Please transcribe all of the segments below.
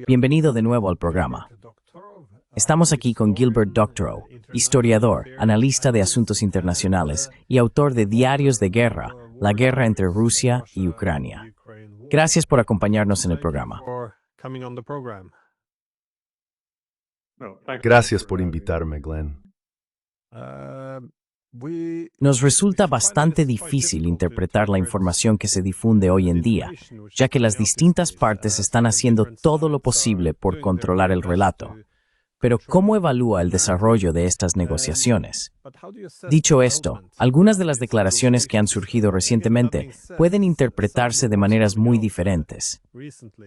Bienvenido de nuevo al programa. Estamos aquí con Gilbert Doctorow, historiador, analista de asuntos internacionales y autor de Diarios de Guerra, la guerra entre Rusia y Ucrania. Gracias por acompañarnos en el programa. Gracias por invitarme, Glenn. Nos resulta bastante difícil interpretar la información que se difunde hoy en día, ya que las distintas partes están haciendo todo lo posible por controlar el relato. Pero, ¿cómo evalúa el desarrollo de estas negociaciones? Dicho esto, algunas de las declaraciones que han surgido recientemente pueden interpretarse de maneras muy diferentes.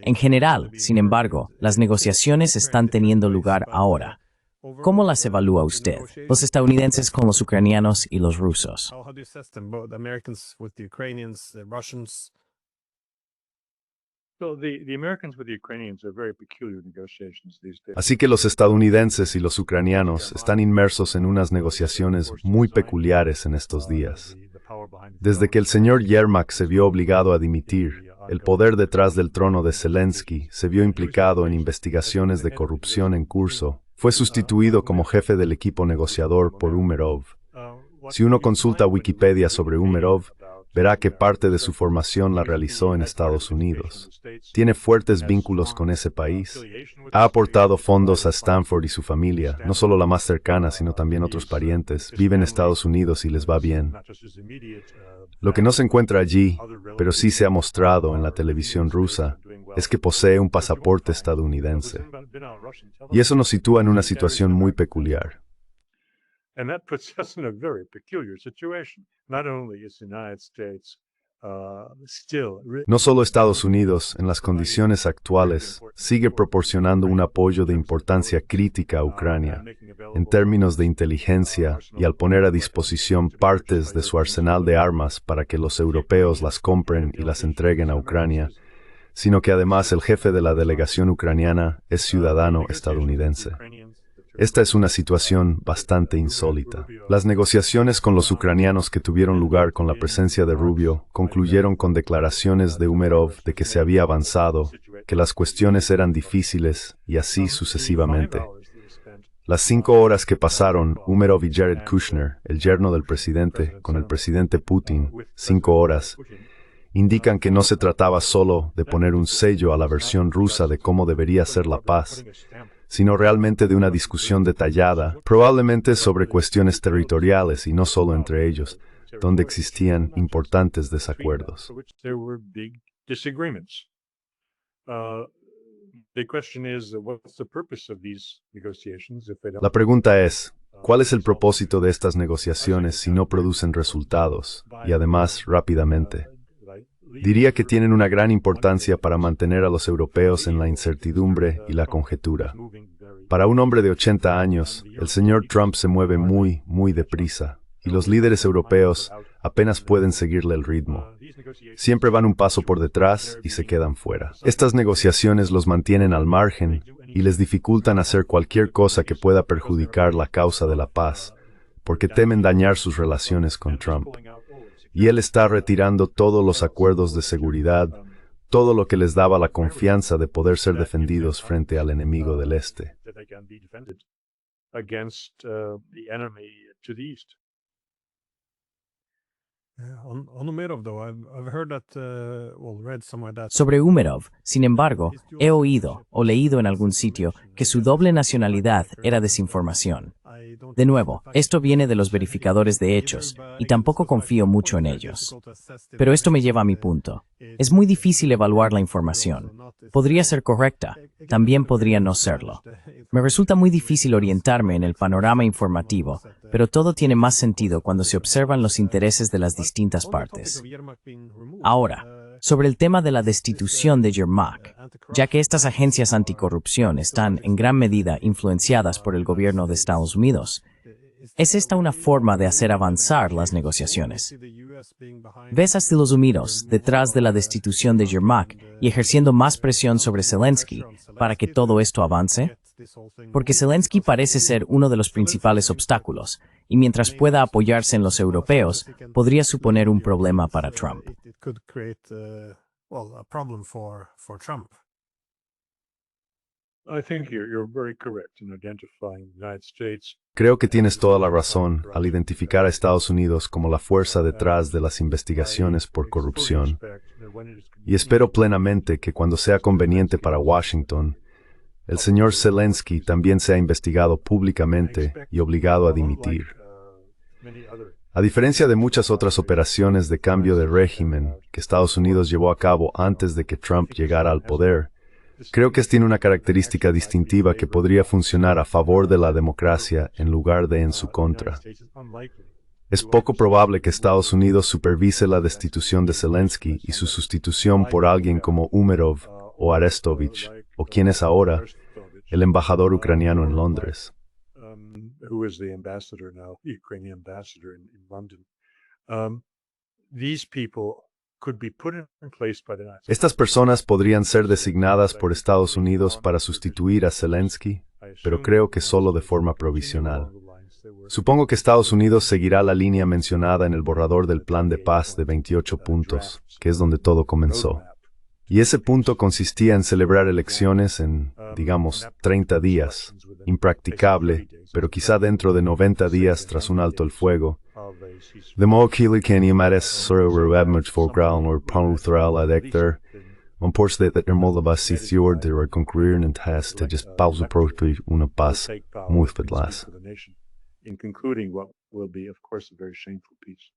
En general, sin embargo, las negociaciones están teniendo lugar ahora. ¿Cómo las evalúa usted? Los estadounidenses con los ucranianos y los rusos. Así que los estadounidenses y los ucranianos están inmersos en unas negociaciones muy peculiares en estos días. Desde que el señor Yermak se vio obligado a dimitir, el poder detrás del trono de Zelensky se vio implicado en investigaciones de corrupción en curso. Fue sustituido como jefe del equipo negociador por Umerov. Si uno consulta Wikipedia sobre Umerov, verá que parte de su formación la realizó en Estados Unidos. Tiene fuertes vínculos con ese país. Ha aportado fondos a Stanford y su familia, no solo la más cercana, sino también otros parientes. Vive en Estados Unidos y les va bien. Lo que no se encuentra allí, pero sí se ha mostrado en la televisión rusa, es que posee un pasaporte estadounidense. Y eso nos sitúa en una situación muy peculiar. No solo Estados Unidos, en las condiciones actuales, sigue proporcionando un apoyo de importancia crítica a Ucrania, en términos de inteligencia y al poner a disposición partes de su arsenal de armas para que los europeos las compren y las entreguen a Ucrania, sino que además el jefe de la delegación ucraniana es ciudadano estadounidense. Esta es una situación bastante insólita. Las negociaciones con los ucranianos que tuvieron lugar con la presencia de Rubio concluyeron con declaraciones de Umerov de que se había avanzado, que las cuestiones eran difíciles y así sucesivamente. Las 5 horas que pasaron Umerov y Jared Kushner, el yerno del presidente, con el presidente Putin, 5 horas, indican que no se trataba solo de poner un sello a la versión rusa de cómo debería ser la paz, sino realmente de una discusión detallada, probablemente sobre cuestiones territoriales y no solo entre ellos, donde existían importantes desacuerdos. La pregunta es, ¿cuál es el propósito de estas negociaciones si no producen resultados, y además rápidamente? Diría que tienen una gran importancia para mantener a los europeos en la incertidumbre y la conjetura. Para un hombre de 80 años, el señor Trump se mueve muy deprisa, y los líderes europeos apenas pueden seguirle el ritmo. Siempre van un paso por detrás y se quedan fuera. Estas negociaciones los mantienen al margen y les dificultan hacer cualquier cosa que pueda perjudicar la causa de la paz, porque temen dañar sus relaciones con Trump. Y él está retirando todos los acuerdos de seguridad, todo lo que les daba la confianza de poder ser defendidos frente al enemigo del este. Sobre Umerov, sin embargo, he oído o leído en algún sitio que su doble nacionalidad era desinformación. De nuevo, esto viene de los verificadores de hechos, y tampoco confío mucho en ellos. Pero esto me lleva a mi punto. Es muy difícil evaluar la información. Podría ser correcta, también podría no serlo. Me resulta muy difícil orientarme en el panorama informativo, pero todo tiene más sentido cuando se observan los intereses de las distintas partes. Ahora, sobre el tema de la destitución de Yermak, ya que estas agencias anticorrupción están en gran medida influenciadas por el gobierno de Estados Unidos, ¿es esta una forma de hacer avanzar las negociaciones? ¿Ves a Estados Unidos detrás de la destitución de Yermak y ejerciendo más presión sobre Zelensky para que todo esto avance? Porque Zelensky parece ser uno de los principales obstáculos, y mientras pueda apoyarse en los europeos, podría suponer un problema para Trump. Creo que tienes toda la razón al identificar a Estados Unidos como la fuerza detrás de las investigaciones por corrupción. Y espero plenamente que cuando sea conveniente para Washington, el señor Zelensky también sea investigado públicamente y obligado a dimitir. A diferencia de muchas otras operaciones de cambio de régimen que Estados Unidos llevó a cabo antes de que Trump llegara al poder, creo que tiene una característica distintiva que podría funcionar a favor de la democracia en lugar de en su contra. Es poco probable que Estados Unidos supervise la destitución de Zelensky y su sustitución por alguien como Umerov o Arestovich, o quien es ahora el embajador ucraniano en Londres. Estas personas podrían ser designadas por Estados Unidos para sustituir a Zelensky, pero creo que solo de forma provisional. Supongo que Estados Unidos seguirá la línea mencionada en el borrador del Plan de Paz de 28 puntos, que es donde todo comenzó. Y ese punto consistía en celebrar elecciones en, digamos, 30 días, impracticable, pero quizá dentro de 90 días tras un alto el fuego. De modo que mares sobre forground or panuthral adecter, on porse de Moldova sitior de reconcluir en tas de just pausa propri una paz muy fedlas. In concluding what will be, of course, a very shameful peace.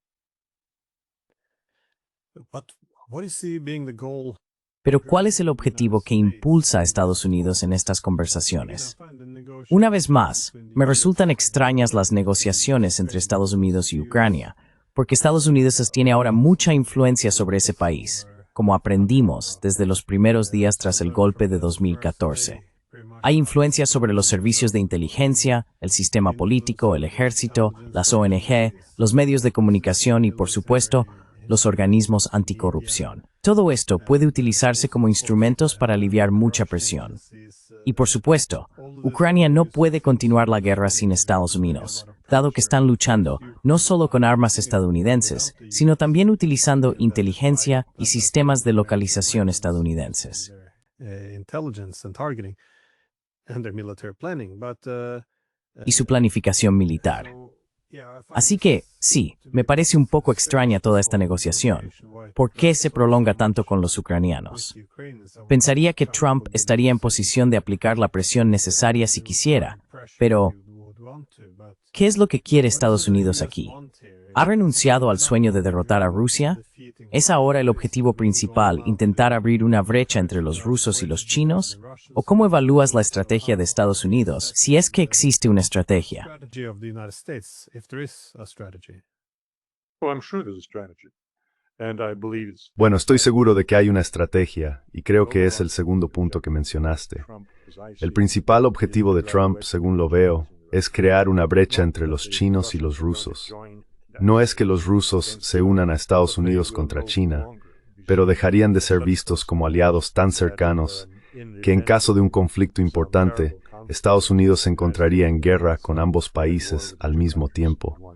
What is being the goal? Pero ¿cuál es el objetivo que impulsa a Estados Unidos en estas conversaciones? Una vez más, me resultan extrañas las negociaciones entre Estados Unidos y Ucrania, porque Estados Unidos tiene ahora mucha influencia sobre ese país, como aprendimos desde los primeros días tras el golpe de 2014. Hay influencia sobre los servicios de inteligencia, el sistema político, el ejército, las ONG, los medios de comunicación y, por supuesto, los organismos anticorrupción. Todo esto puede utilizarse como instrumentos para aliviar mucha presión. Y, por supuesto, Ucrania no puede continuar la guerra sin Estados Unidos, dado que están luchando no solo con armas estadounidenses, sino también utilizando inteligencia y sistemas de localización estadounidenses. Y su planificación militar. Así que, sí, me parece un poco extraña toda esta negociación. ¿Por qué se prolonga tanto con los ucranianos? Pensaría que Trump estaría en posición de aplicar la presión necesaria si quisiera, pero ¿qué es lo que quiere Estados Unidos aquí? ¿Ha renunciado al sueño de derrotar a Rusia? ¿Es ahora el objetivo principal intentar abrir una brecha entre los rusos y los chinos? ¿O cómo evalúas la estrategia de Estados Unidos, si es que existe una estrategia? Bueno, estoy seguro de que hay una estrategia, y creo que es el segundo punto que mencionaste. El principal objetivo de Trump, según lo veo, es crear una brecha entre los chinos y los rusos. No es que los rusos se unan a Estados Unidos contra China, pero dejarían de ser vistos como aliados tan cercanos que en caso de un conflicto importante, Estados Unidos se encontraría en guerra con ambos países al mismo tiempo.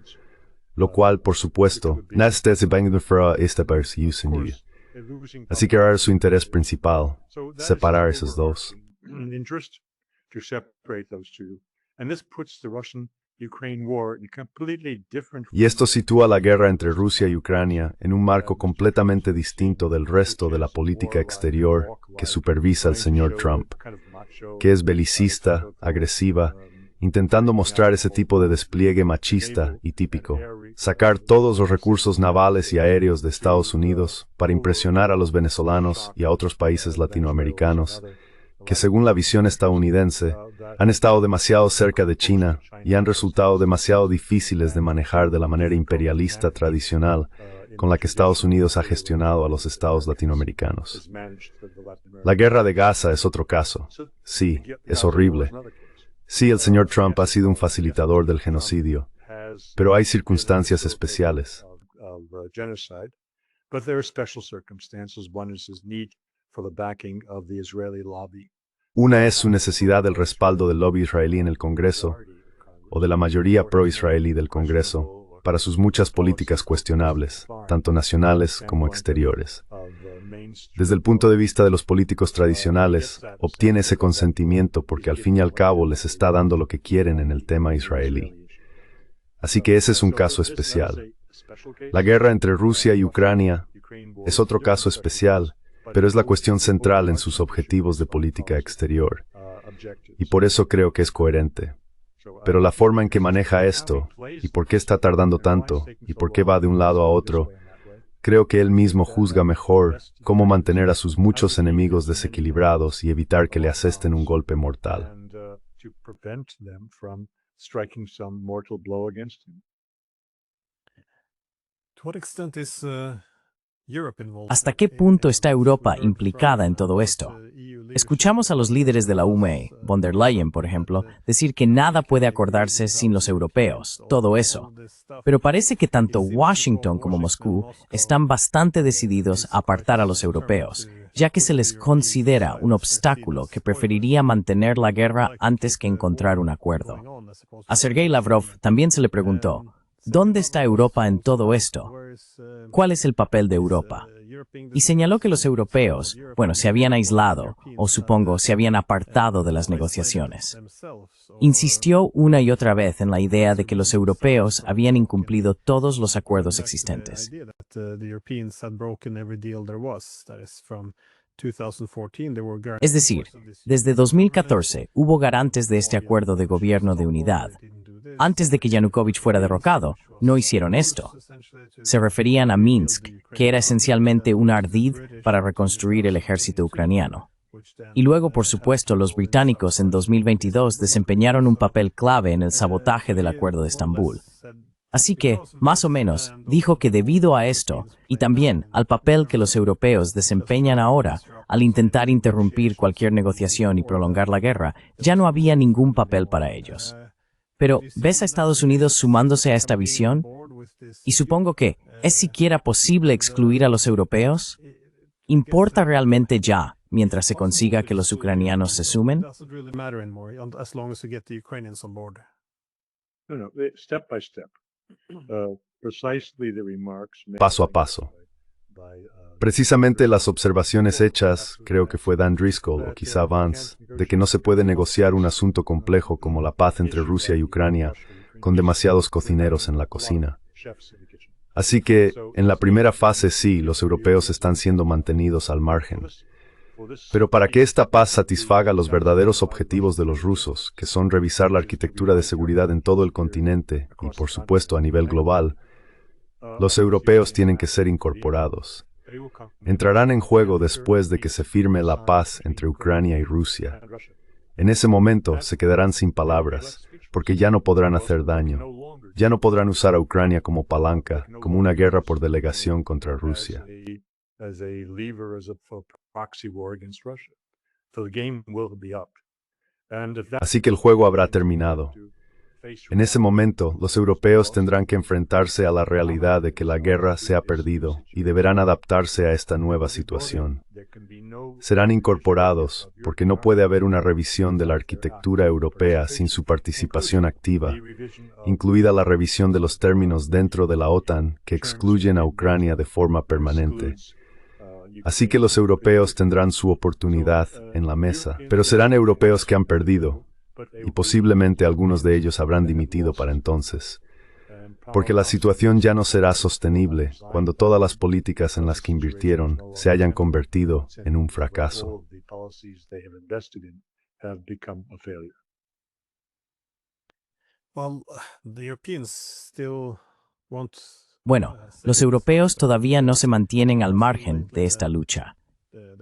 Lo cual, por supuesto, así que era su interés principal, separar esos dos. Y esto sitúa la guerra entre Rusia y Ucrania en un marco completamente distinto del resto de la política exterior que supervisa el señor Trump, que es belicista, agresiva, intentando mostrar ese tipo de despliegue machista y típico, sacar todos los recursos navales y aéreos de Estados Unidos para impresionar a los venezolanos y a otros países latinoamericanos, que según la visión estadounidense, han estado demasiado cerca de China y han resultado demasiado difíciles de manejar de la manera imperialista tradicional con la que Estados Unidos ha gestionado a los estados latinoamericanos. La guerra de Gaza es otro caso. Sí, es horrible. Sí, el señor Trump ha sido un facilitador del genocidio, pero hay circunstancias especiales. Una es su necesidad del respaldo del lobby israelí en el Congreso, o de la mayoría pro-israelí del Congreso, para sus muchas políticas cuestionables, tanto nacionales como exteriores. Desde el punto de vista de los políticos tradicionales, obtiene ese consentimiento porque al fin y al cabo les está dando lo que quieren en el tema israelí. Así que ese es un caso especial. La guerra entre Rusia y Ucrania es otro caso especial, pero es la cuestión central en sus objetivos de política exterior. Y por eso creo que es coherente. Pero la forma en que maneja esto, y por qué está tardando tanto, y por qué va de un lado a otro, creo que él mismo juzga mejor cómo mantener a sus muchos enemigos desequilibrados y evitar que le asesten un golpe mortal. ¿Hasta qué punto está Europa implicada en todo esto? Escuchamos a los líderes de la UME, von der Leyen, por ejemplo, decir que nada puede acordarse sin los europeos, todo eso. Pero parece que tanto Washington como Moscú están bastante decididos a apartar a los europeos, ya que se les considera un obstáculo que preferiría mantener la guerra antes que encontrar un acuerdo. A Sergei Lavrov también se le preguntó, ¿dónde está Europa en todo esto? ¿Cuál es el papel de Europa? Y señaló que los europeos, se habían aislado, o supongo, se habían apartado de las negociaciones. Insistió una y otra vez en la idea de que los europeos habían incumplido todos los acuerdos existentes. Es decir, desde 2014 hubo garantes de este acuerdo de gobierno de unidad. Antes de que Yanukovych fuera derrocado, no hicieron esto. Se referían a Minsk, que era esencialmente un ardid para reconstruir el ejército ucraniano. Y luego, por supuesto, los británicos en 2022 desempeñaron un papel clave en el sabotaje del Acuerdo de Estambul. Así que, más o menos, dijo que debido a esto, y también al papel que los europeos desempeñan ahora, al intentar interrumpir cualquier negociación y prolongar la guerra, ya no había ningún papel para ellos. Pero, ¿ves a Estados Unidos sumándose a esta visión? Y supongo que, ¿es siquiera posible excluir a los europeos? ¿Importa realmente ya, mientras se consiga que los ucranianos se sumen? Paso a paso. Precisamente las observaciones hechas, creo que fue Dan Driscoll o quizá Vance, de que no se puede negociar un asunto complejo como la paz entre Rusia y Ucrania con demasiados cocineros en la cocina. Así que, en la primera fase sí, los europeos están siendo mantenidos al margen. Pero para que esta paz satisfaga los verdaderos objetivos de los rusos, que son revisar la arquitectura de seguridad en todo el continente y, por supuesto, a nivel global, los europeos tienen que ser incorporados. Entrarán en juego después de que se firme la paz entre Ucrania y Rusia. En ese momento se quedarán sin palabras, porque ya no podrán hacer daño. Ya no podrán usar a Ucrania como palanca, como una guerra por delegación contra Rusia. Así que el juego habrá terminado. En ese momento, los europeos tendrán que enfrentarse a la realidad de que la guerra se ha perdido y deberán adaptarse a esta nueva situación. Serán incorporados porque no puede haber una revisión de la arquitectura europea sin su participación activa, incluida la revisión de los términos dentro de la OTAN que excluyen a Ucrania de forma permanente. Así que los europeos tendrán su oportunidad en la mesa, pero serán europeos que han perdido. Y posiblemente algunos de ellos habrán dimitido para entonces, porque la situación ya no será sostenible cuando todas las políticas en las que invirtieron se hayan convertido en un fracaso. Bueno, los europeos todavía no se mantienen al margen de esta lucha.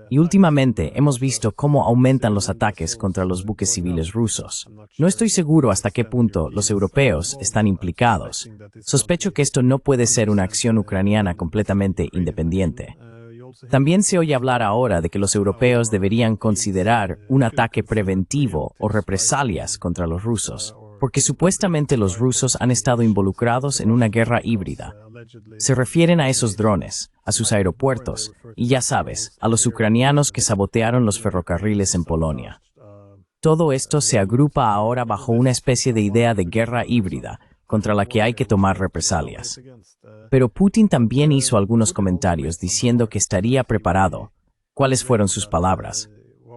Y últimamente hemos visto cómo aumentan los ataques contra los buques civiles rusos. No estoy seguro hasta qué punto los europeos están implicados. Sospecho que esto no puede ser una acción ucraniana completamente independiente. También se oye hablar ahora de que los europeos deberían considerar un ataque preventivo o represalias contra los rusos, porque supuestamente los rusos han estado involucrados en una guerra híbrida. Se refieren a esos drones, a sus aeropuertos, y ya sabes, a los ucranianos que sabotearon los ferrocarriles en Polonia. Todo esto se agrupa ahora bajo una especie de idea de guerra híbrida, contra la que hay que tomar represalias. Pero Putin también hizo algunos comentarios diciendo que estaría preparado. ¿Cuáles fueron sus palabras?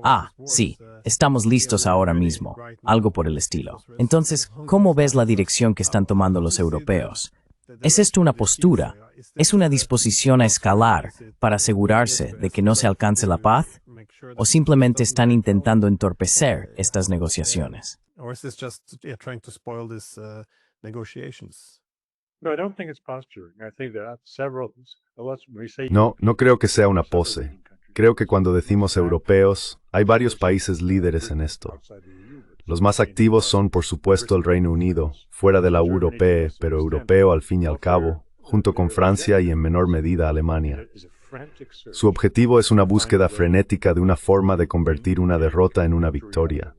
Ah, sí, estamos listos ahora mismo, algo por el estilo. Entonces, ¿cómo ves la dirección que están tomando los europeos? ¿Es esto una postura? ¿Es una disposición a escalar para asegurarse de que no se alcance la paz? ¿O simplemente están intentando entorpecer estas negociaciones? Or is this just trying to spoil these negotiations? No, I don't think it's posturing. I think there are several. No, no creo que sea una pose. Creo que cuando decimos europeos, hay varios países líderes en esto. Los más activos son, por supuesto, el Reino Unido, fuera de la UE, pero europeo al fin y al cabo, junto con Francia y en menor medida Alemania. Su objetivo es una búsqueda frenética de una forma de convertir una derrota en una victoria.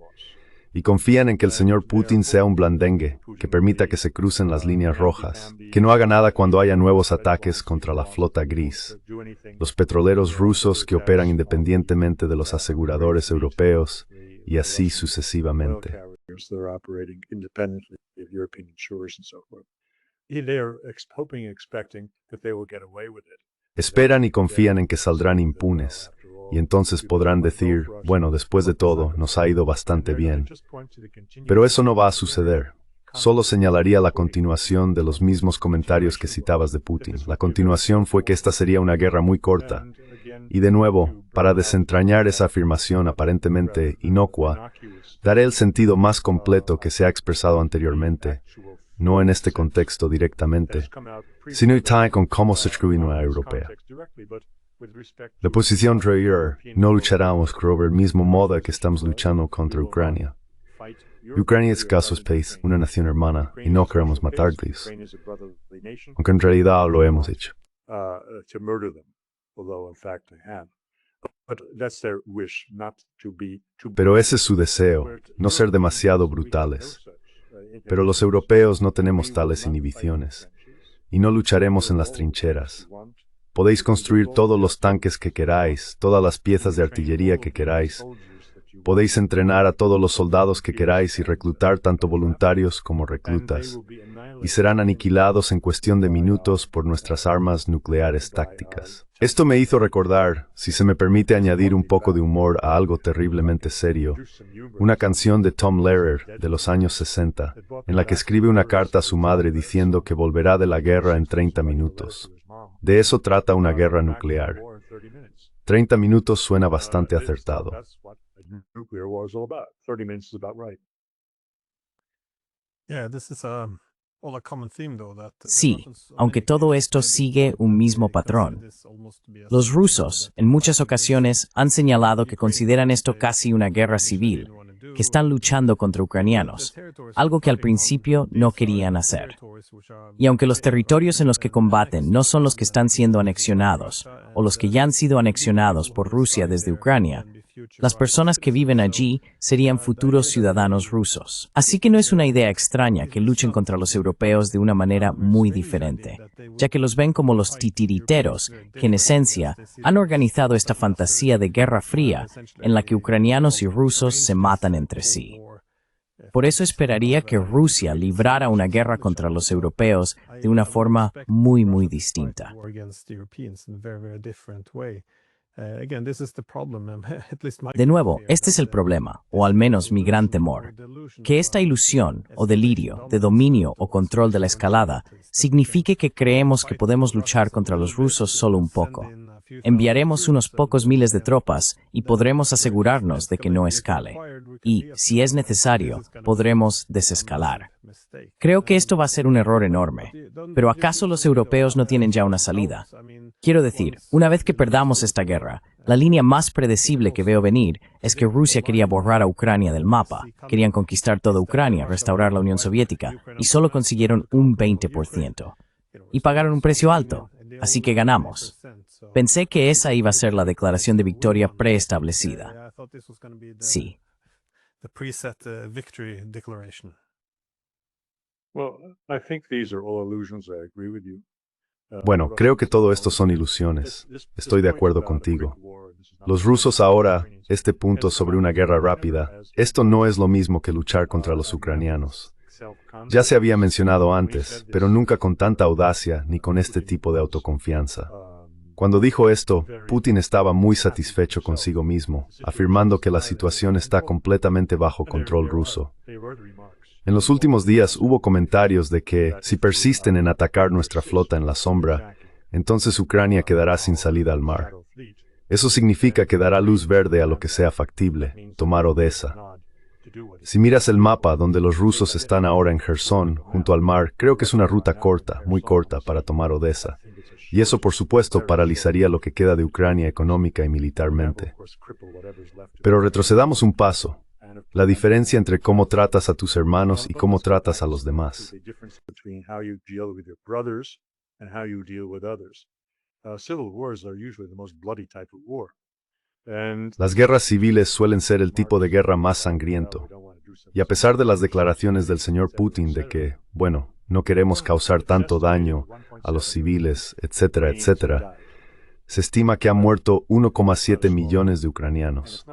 Y confían en que el señor Putin sea un blandengue, que permita que se crucen las líneas rojas, que no haga nada cuando haya nuevos ataques contra la flota gris. Los petroleros rusos que operan independientemente de los aseguradores europeos, y así sucesivamente. Esperan y confían en que saldrán impunes, y entonces podrán decir, bueno, después de todo, nos ha ido bastante bien. Pero eso no va a suceder. Solo señalaría la continuación de los mismos comentarios que citabas de Putin. La continuación fue que esta sería una guerra muy corta. Y de nuevo, para desentrañar esa afirmación aparentemente inocua, daré el sentido más completo que se ha expresado anteriormente, no en este contexto directamente, sino y con cómo se escribe una europea. La posición anterior, no lucharemos por el mismo modo que estamos luchando contra Ucrania. Ucrania es caso es país, una nación hermana, y no queremos matarles, aunque en realidad lo hemos hecho. Pero ese es su deseo, no ser demasiado brutales. Pero los europeos no tenemos tales inhibiciones, y no lucharemos en las trincheras. Podéis construir todos los tanques que queráis, todas las piezas de artillería que queráis. Podéis entrenar a todos los soldados que queráis y reclutar tanto voluntarios como reclutas, y serán aniquilados en cuestión de minutos por nuestras armas nucleares tácticas. Esto me hizo recordar, si se me permite añadir un poco de humor a algo terriblemente serio, una canción de Tom Lehrer de los años 60, en la que escribe una carta a su madre diciendo que volverá de la guerra en 30 minutos. De eso trata una guerra nuclear. 30 minutos suena bastante acertado. Sí, aunque todo esto sigue un mismo patrón. Los rusos, en muchas ocasiones, han señalado que consideran esto casi una guerra civil, que están luchando contra ucranianos, algo que al principio no querían hacer. Y aunque los territorios en los que combaten no son los que están siendo anexionados, o los que ya han sido anexionados por Rusia desde Ucrania, las personas que viven allí serían futuros ciudadanos rusos. Así que no es una idea extraña que luchen contra los europeos de una manera muy diferente, ya que los ven como los titiriteros, que en esencia han organizado esta fantasía de guerra fría en la que ucranianos y rusos se matan entre sí. Por eso esperaría que Rusia librara una guerra contra los europeos de una forma muy distinta. De nuevo, este es el problema, o al menos mi gran temor, que esta ilusión o delirio de dominio o control de la escalada signifique que creemos que podemos luchar contra los rusos solo un poco. Enviaremos unos pocos miles de tropas y podremos asegurarnos de que no escale. Y, si es necesario, podremos desescalar. Creo que esto va a ser un error enorme. Pero ¿acaso los europeos no tienen ya una salida? Quiero decir, una vez que perdamos esta guerra, la línea más predecible que veo venir es que Rusia quería borrar a Ucrania del mapa, querían conquistar toda Ucrania, restaurar la Unión Soviética, y solo consiguieron un 20%. Y pagaron un precio alto, así que ganamos. Pensé que esa iba a ser la declaración de victoria preestablecida. Sí. Bueno, creo que todo esto son ilusiones. Estoy de acuerdo contigo. Los rusos ahora, este punto sobre una guerra rápida, esto no es lo mismo que luchar contra los ucranianos. Ya se había mencionado antes, pero nunca con tanta audacia ni con este tipo de autoconfianza. Cuando dijo esto, Putin estaba muy satisfecho consigo mismo, afirmando que la situación está completamente bajo control ruso. En los últimos días hubo comentarios de que, si persisten en atacar nuestra flota en la sombra, entonces Ucrania quedará sin salida al mar. Eso significa que dará luz verde a lo que sea factible, tomar Odessa. Si miras el mapa donde los rusos están ahora en Jersón, junto al mar, creo que es una ruta corta, muy corta, para tomar Odessa. Y eso, por supuesto, paralizaría lo que queda de Ucrania económica y militarmente. Pero retrocedamos un paso. La diferencia entre cómo tratas a tus hermanos y cómo tratas a los demás. Las guerras civiles suelen ser el tipo de guerra más sangriento. Y a pesar de las declaraciones del señor Putin de que, bueno, no queremos causar tanto daño a los civiles, etcétera, etcétera, se estima que han muerto 1,7 millones de ucranianos.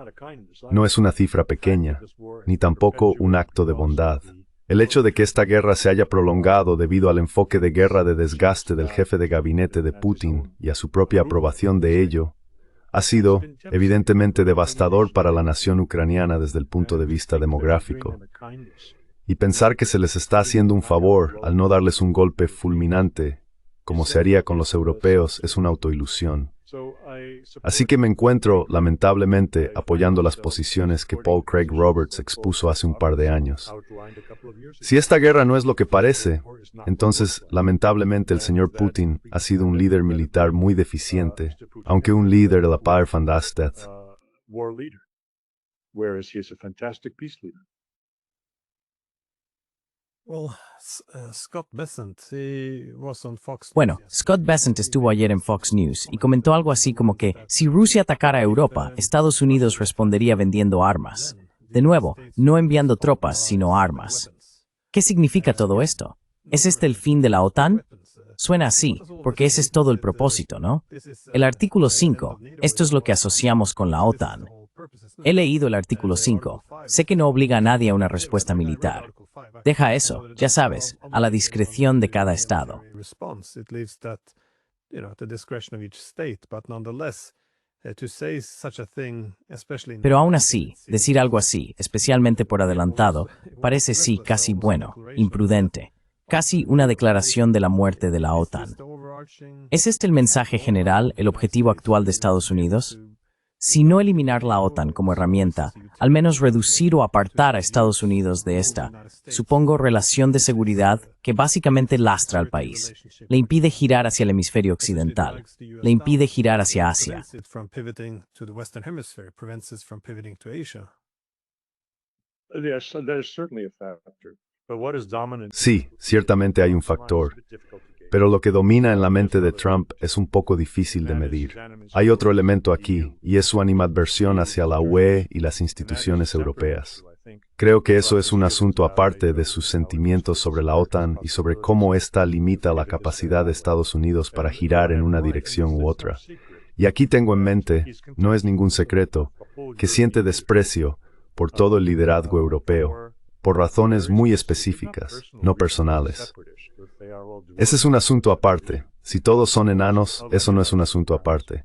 No es una cifra pequeña, ni tampoco un acto de bondad. El hecho de que esta guerra se haya prolongado debido al enfoque de guerra de desgaste del jefe de gabinete de Putin y a su propia aprobación de ello, ha sido, evidentemente, devastador para la nación ucraniana desde el punto de vista demográfico. Y pensar que se les está haciendo un favor al no darles un golpe fulminante, como se haría con los europeos, es una autoilusión. Así que me encuentro, lamentablemente, apoyando las posiciones que Paul Craig Roberts expuso hace un par de años. Si esta guerra no es lo que parece, entonces, lamentablemente, el señor Putin ha sido un líder militar muy deficiente, aunque un líder de la Pär van der Stett. Bueno, Scott Bessent estuvo ayer en Fox News y comentó algo así como que si Rusia atacara a Europa, Estados Unidos respondería vendiendo armas. De nuevo, no enviando tropas, sino armas. ¿Qué significa todo esto? ¿Es este el fin de la OTAN? Suena así, porque ese es todo el propósito, ¿no? El artículo 5, esto es lo que asociamos con la OTAN. He leído el artículo 5. Sé que no obliga a nadie a una respuesta militar. Deja eso, ya sabes, a la discreción de cada estado. Pero aún así, decir algo así, especialmente por adelantado, parece sí casi bueno, imprudente. Casi una declaración de la muerte de la OTAN. ¿Es este el mensaje general, el objetivo actual de Estados Unidos? Si no eliminar la OTAN como herramienta, al menos reducir o apartar a Estados Unidos de esta, supongo, relación de seguridad que básicamente lastra al país. Le impide girar hacia el hemisferio occidental. Le impide girar hacia Asia. Sí, ciertamente hay un factor. Pero lo que domina en la mente de Trump es un poco difícil de medir. Hay otro elemento aquí, y es su animadversión hacia la UE y las instituciones europeas. Creo que eso es un asunto aparte de sus sentimientos sobre la OTAN y sobre cómo ésta limita la capacidad de Estados Unidos para girar en una dirección u otra. Y aquí tengo en mente, no es ningún secreto, que siente desprecio por todo el liderazgo europeo, por razones muy específicas, no personales. Ese es un asunto aparte. Si todos son enanos, eso no es un asunto aparte.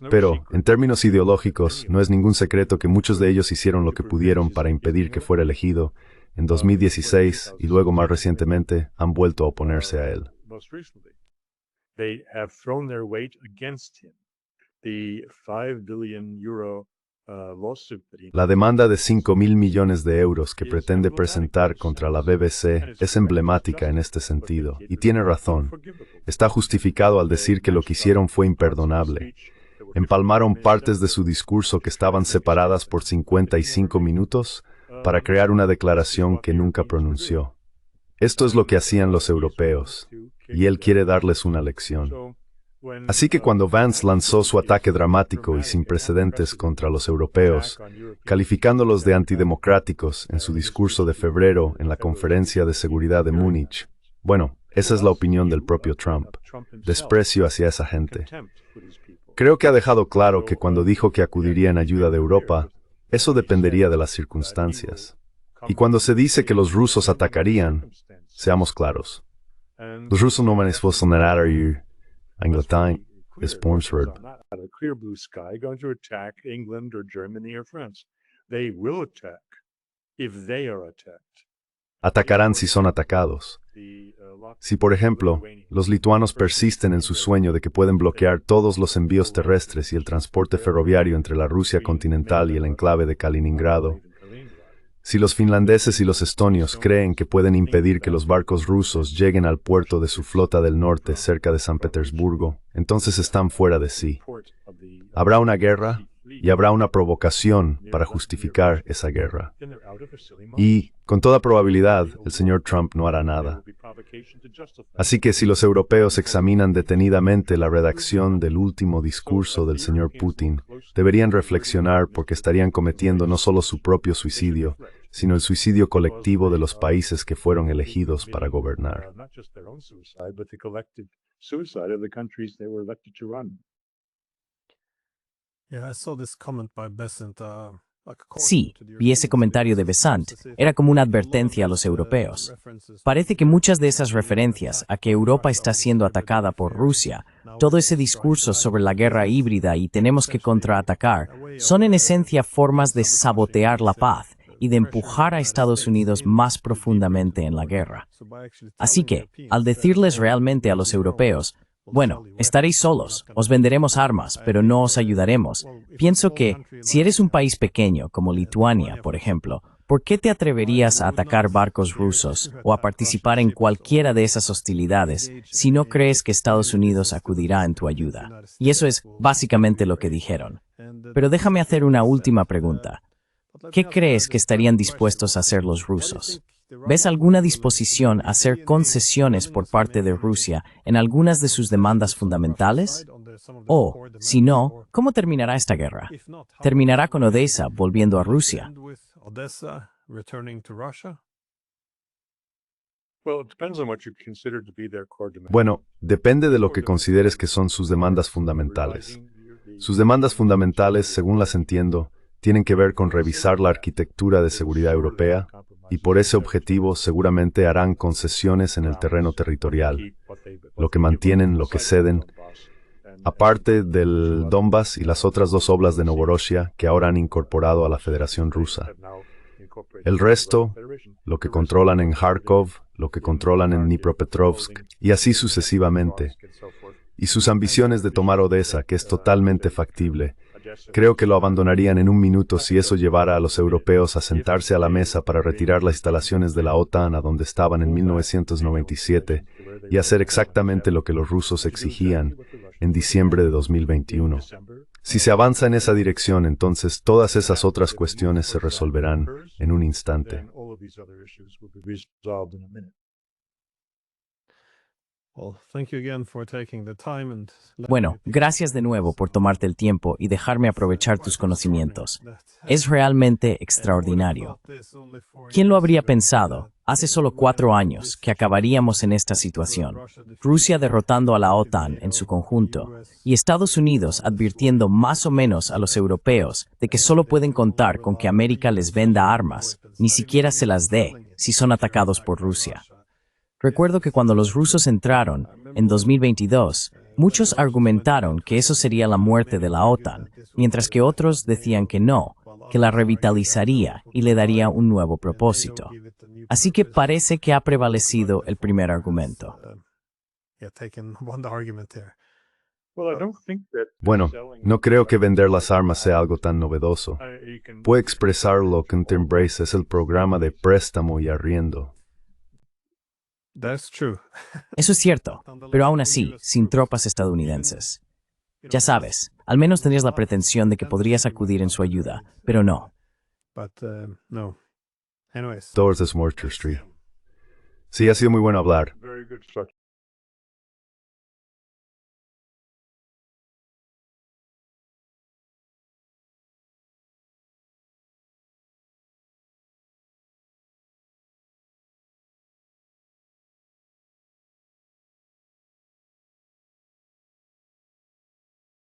Pero, en términos ideológicos, no es ningún secreto que muchos de ellos hicieron lo que pudieron para impedir que fuera elegido. En 2016, y luego más recientemente, han vuelto a oponerse a él. La demanda de 5.000 millones de euros que pretende presentar contra la BBC es emblemática en este sentido, y tiene razón. Está justificado al decir que lo que hicieron fue imperdonable. Empalmaron partes de su discurso que estaban separadas por 55 minutos para crear una declaración que nunca pronunció. Esto es lo que hacían los europeos, y él quiere darles una lección. Así que cuando Vance lanzó su ataque dramático y sin precedentes contra los europeos, calificándolos de antidemocráticos en su discurso de febrero en la Conferencia de Seguridad de Múnich, bueno, esa es la opinión del propio Trump, desprecio hacia esa gente. Creo que ha dejado claro que cuando dijo que acudiría en ayuda de Europa, eso dependería de las circunstancias. Y cuando se dice que los rusos atacarían, seamos claros. Los rusos no van a exponer ir a Inglaterra, sponsor. A clear blue sky going to attack England or Germany or France. They will attack if they are attacked. Atacarán si son atacados. Si, por ejemplo, los lituanos persisten en su sueño de que pueden bloquear todos los envíos terrestres y el transporte ferroviario entre la Rusia continental y el enclave de Kaliningrado, si los finlandeses y los estonios creen que pueden impedir que los barcos rusos lleguen al puerto de su flota del norte cerca de San Petersburgo, entonces están fuera de sí. Habrá una guerra y habrá una provocación para justificar esa guerra. Y, con toda probabilidad, el señor Trump no hará nada. Así que si los europeos examinan detenidamente la redacción del último discurso del señor Putin, deberían reflexionar porque estarían cometiendo no solo su propio suicidio, sino el suicidio colectivo de los países que fueron elegidos para gobernar. Sí, vi ese comentario de Besant. Era como una advertencia a los europeos. Parece que muchas de esas referencias a que Europa está siendo atacada por Rusia, todo ese discurso sobre la guerra híbrida y tenemos que contraatacar, son en esencia formas de sabotear la paz y de empujar a Estados Unidos más profundamente en la guerra. Así que, al decirles realmente a los europeos, bueno, estaréis solos, os venderemos armas, pero no os ayudaremos. Pienso que, si eres un país pequeño, como Lituania, por ejemplo, ¿por qué te atreverías a atacar barcos rusos o a participar en cualquiera de esas hostilidades si no crees que Estados Unidos acudirá en tu ayuda? Y eso es básicamente lo que dijeron. Pero déjame hacer una última pregunta. ¿Qué crees que estarían dispuestos a hacer los rusos? ¿Ves alguna disposición a hacer concesiones por parte de Rusia en algunas de sus demandas fundamentales? O, si no, ¿cómo terminará esta guerra? ¿Terminará con Odessa volviendo a Rusia? Bueno, depende de lo que consideres que son sus demandas fundamentales. Sus demandas fundamentales, según las entiendo, tienen que ver con revisar la arquitectura de seguridad europea, y por ese objetivo seguramente harán concesiones en el terreno territorial, lo que mantienen, lo que ceden, aparte del Donbass y las otras dos oblas de Novorossiya que ahora han incorporado a la Federación Rusa. El resto, lo que controlan en Kharkov, lo que controlan en Dnipropetrovsk, y así sucesivamente. Y sus ambiciones de tomar Odessa, que es totalmente factible, creo que lo abandonarían en un minuto si eso llevara a los europeos a sentarse a la mesa para retirar las instalaciones de la OTAN a donde estaban en 1997 y hacer exactamente lo que los rusos exigían en diciembre de 2021. Si se avanza en esa dirección, entonces todas esas otras cuestiones se resolverán en un instante. Bueno, gracias de nuevo por tomarte el tiempo y dejarme aprovechar tus conocimientos. Es realmente extraordinario. ¿Quién lo habría pensado, hace solo 4 años, que acabaríamos en esta situación? Rusia derrotando a la OTAN en su conjunto y Estados Unidos advirtiendo más o menos a los europeos de que solo pueden contar con que América les venda armas, ni siquiera se las dé si son atacados por Rusia. Recuerdo que cuando los rusos entraron, en 2022, muchos argumentaron que eso sería la muerte de la OTAN, mientras que otros decían que no, que la revitalizaría y le daría un nuevo propósito. Así que parece que ha prevalecido el primer argumento. Bueno, no creo que vender las armas sea algo tan novedoso. Puedo expresarlo que Embrace es el programa de préstamo y arriendo. Eso es cierto, pero aún así, sin tropas estadounidenses. Ya sabes, al menos tenías la pretensión de que podrías acudir en su ayuda, pero no. Doors de Smorcher Street. Sí, ha sido muy bueno hablar.